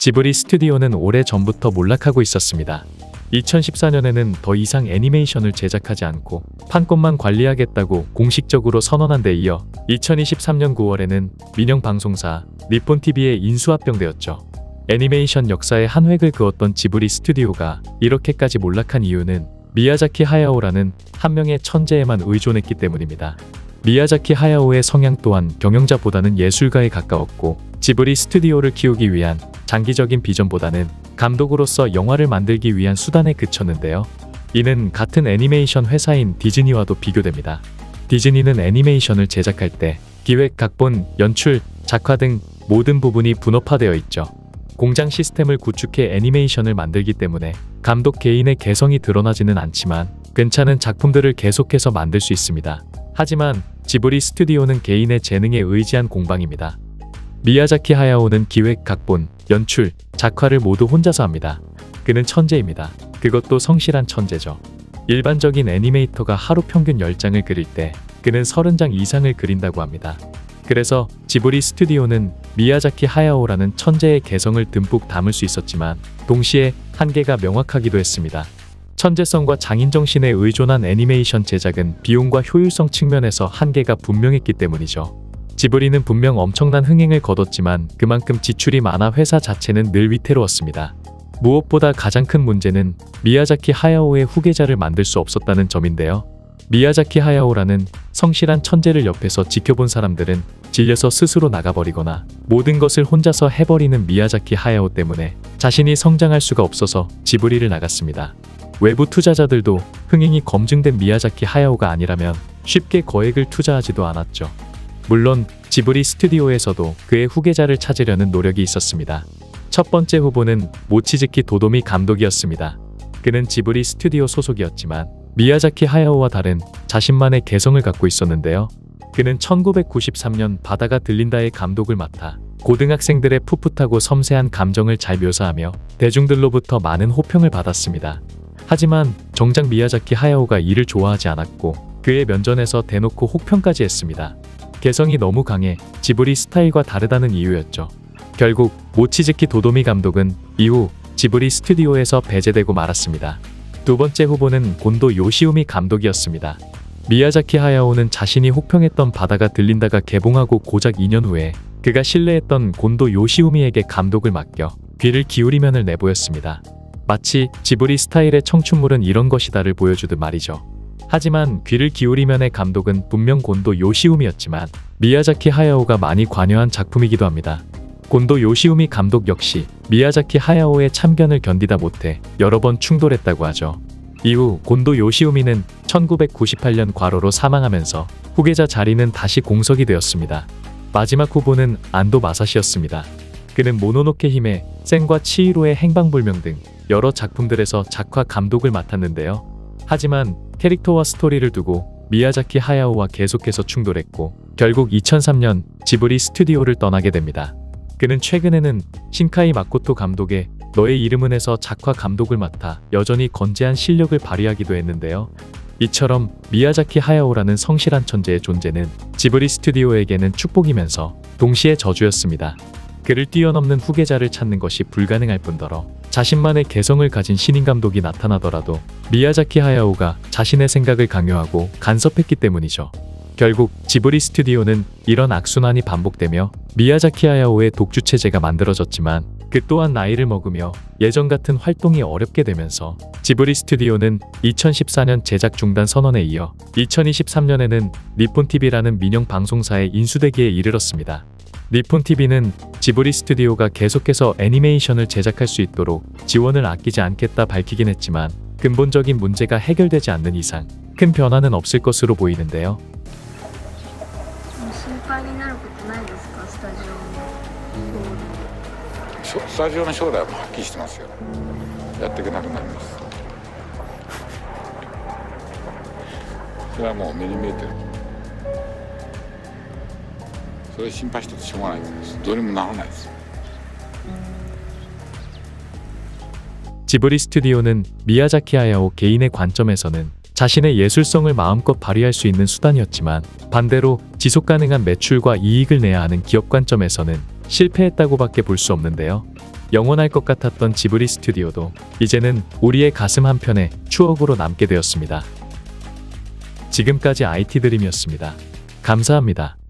지브리 스튜디오는 오래전부터 몰락하고 있었습니다. 2014년에는 더 이상 애니메이션을 제작하지 않고 판권만 관리하겠다고 공식적으로 선언한 데 이어 2023년 9월에는 민영 방송사 니폰TV에 인수합병되었죠. 애니메이션 역사에 한 획을 그었던 지브리 스튜디오가 이렇게까지 몰락한 이유는 미야자키 하야오라는 한 명의 천재에만 의존했기 때문입니다. 미야자키 하야오의 성향 또한 경영자보다는 예술가에 가까웠고 지브리 스튜디오를 키우기 위한 장기적인 비전보다는 감독으로서 영화를 만들기 위한 수단에 그쳤는데요. 이는 같은 애니메이션 회사인 디즈니와도 비교됩니다. 디즈니는 애니메이션을 제작할 때 기획, 각본, 연출, 작화 등 모든 부분이 분업화되어 있죠. 공장 시스템을 구축해 애니메이션을 만들기 때문에 감독 개인의 개성이 드러나지는 않지만 괜찮은 작품들을 계속해서 만들 수 있습니다. 하지만 지브리 스튜디오는 개인의 재능에 의지한 공방입니다. 미야자키 하야오는 기획, 각본, 연출, 작화를 모두 혼자서 합니다. 그는 천재입니다. 그것도 성실한 천재죠. 일반적인 애니메이터가 하루 평균 10장을 그릴 때 그는 30장 이상을 그린다고 합니다. 그래서 지브리 스튜디오는 미야자키 하야오라는 천재의 개성을 듬뿍 담을 수 있었지만 동시에 한계가 명확하기도 했습니다. 천재성과 장인정신에 의존한 애니메이션 제작은 비용과 효율성 측면에서 한계가 분명했기 때문이죠. 지브리는 분명 엄청난 흥행을 거뒀지만 그만큼 지출이 많아 회사 자체는 늘 위태로웠습니다. 무엇보다 가장 큰 문제는 미야자키 하야오의 후계자를 만들 수 없었다는 점인데요. 미야자키 하야오라는 성실한 천재를 옆에서 지켜본 사람들은 질려서 스스로 나가버리거나 모든 것을 혼자서 해버리는 미야자키 하야오 때문에 자신이 성장할 수가 없어서 지브리를 나갔습니다. 외부 투자자들도 흥행이 검증된 미야자키 하야오가 아니라면 쉽게 거액을 투자하지도 않았죠. 물론 지브리 스튜디오에서도 그의 후계자를 찾으려는 노력이 있었습니다. 첫 번째 후보는 모치즈키 도도미 감독이었습니다. 그는 지브리 스튜디오 소속이었지만 미야자키 하야오와 다른 자신만의 개성을 갖고 있었는데요. 그는 1993년 바다가 들린다의 감독을 맡아 고등학생들의 풋풋하고 섬세한 감정을 잘 묘사하며 대중들로부터 많은 호평을 받았습니다. 하지만 정작 미야자키 하야오가 이를 좋아하지 않았고 그의 면전에서 대놓고 혹평까지 했습니다. 개성이 너무 강해 지브리 스타일과 다르다는 이유였죠. 결국 모치즈키 도도미 감독은 이후 지브리 스튜디오에서 배제되고 말았습니다. 두 번째 후보는 곤도 요시우미 감독이었습니다. 미야자키 하야오는 자신이 혹평했던 바다가 들린다가 개봉하고 고작 2년 후에 그가 신뢰했던 곤도 요시우미에게 감독을 맡겨 귀를 기울이면을 내보였습니다. 마치 지브리 스타일의 청춘물은 이런 것이다를 보여주듯 말이죠. 하지만 귀를 기울이면의 감독은 분명 곤도 요시우미였지만 미야자키 하야오가 많이 관여한 작품이기도 합니다. 곤도 요시우미 감독 역시 미야자키 하야오의 참견을 견디다 못해 여러 번 충돌했다고 하죠. 이후 곤도 요시우미는 1998년 과로로 사망하면서 후계자 자리는 다시 공석이 되었습니다. 마지막 후보는 안도 마사시였습니다. 그는 모노노케 히메, 센과 치히로의 행방불명 등 여러 작품들에서 작화 감독을 맡았는데요. 하지만 캐릭터와 스토리를 두고 미야자키 하야오와 계속해서 충돌했고 결국 2003년 지브리 스튜디오를 떠나게 됩니다. 그는 최근에는 신카이 마코토 감독의 너의 이름은에서 작화 감독을 맡아 여전히 건재한 실력을 발휘하기도 했는데요. 이처럼 미야자키 하야오라는 성실한 천재의 존재는 지브리 스튜디오에게는 축복이면서 동시에 저주였습니다. 그를 뛰어넘는 후계자를 찾는 것이 불가능할 뿐더러 자신만의 개성을 가진 신인 감독이 나타나더라도 미야자키 하야오가 자신의 생각을 강요하고 간섭했기 때문이죠. 결국 지브리 스튜디오는 이런 악순환이 반복되며 미야자키 하야오의 독주체제가 만들어졌지만 그 또한 나이를 먹으며 예전 같은 활동이 어렵게 되면서 지브리 스튜디오는 2014년 제작 중단 선언에 이어 2023년에는 니폰TV라는 민영 방송사에 인수되기에 이르렀습니다. 니폰TV는 지브리 스튜디오가 계속해서 애니메이션을 제작할 수 있도록 지원을 아끼지 않겠다 밝히긴 했지만 근본적인 문제가 해결되지 않는 이상 큰 변화는 없을 것으로 보이는데요. スタジオの将来ははっきりしてますよ。やっていけなくなります。それはもう目に見えてる。それ心配しててしょうがないです。どうにもならないです。 지브리 스튜디오는 미야자키 하야오 개인의 관점에서는 자신의 예술성을 마음껏 발휘할 수 있는 수단이었지만 반대로 지속가능한 매출과 이익을 내야 하는 기업 관점에서는 실패했다고밖에 볼 수 없는데요. 영원할 것 같았던 지브리 스튜디오도 이제는 우리의 가슴 한편에 추억으로 남게 되었습니다. 지금까지 IT 드림이었습니다. 감사합니다.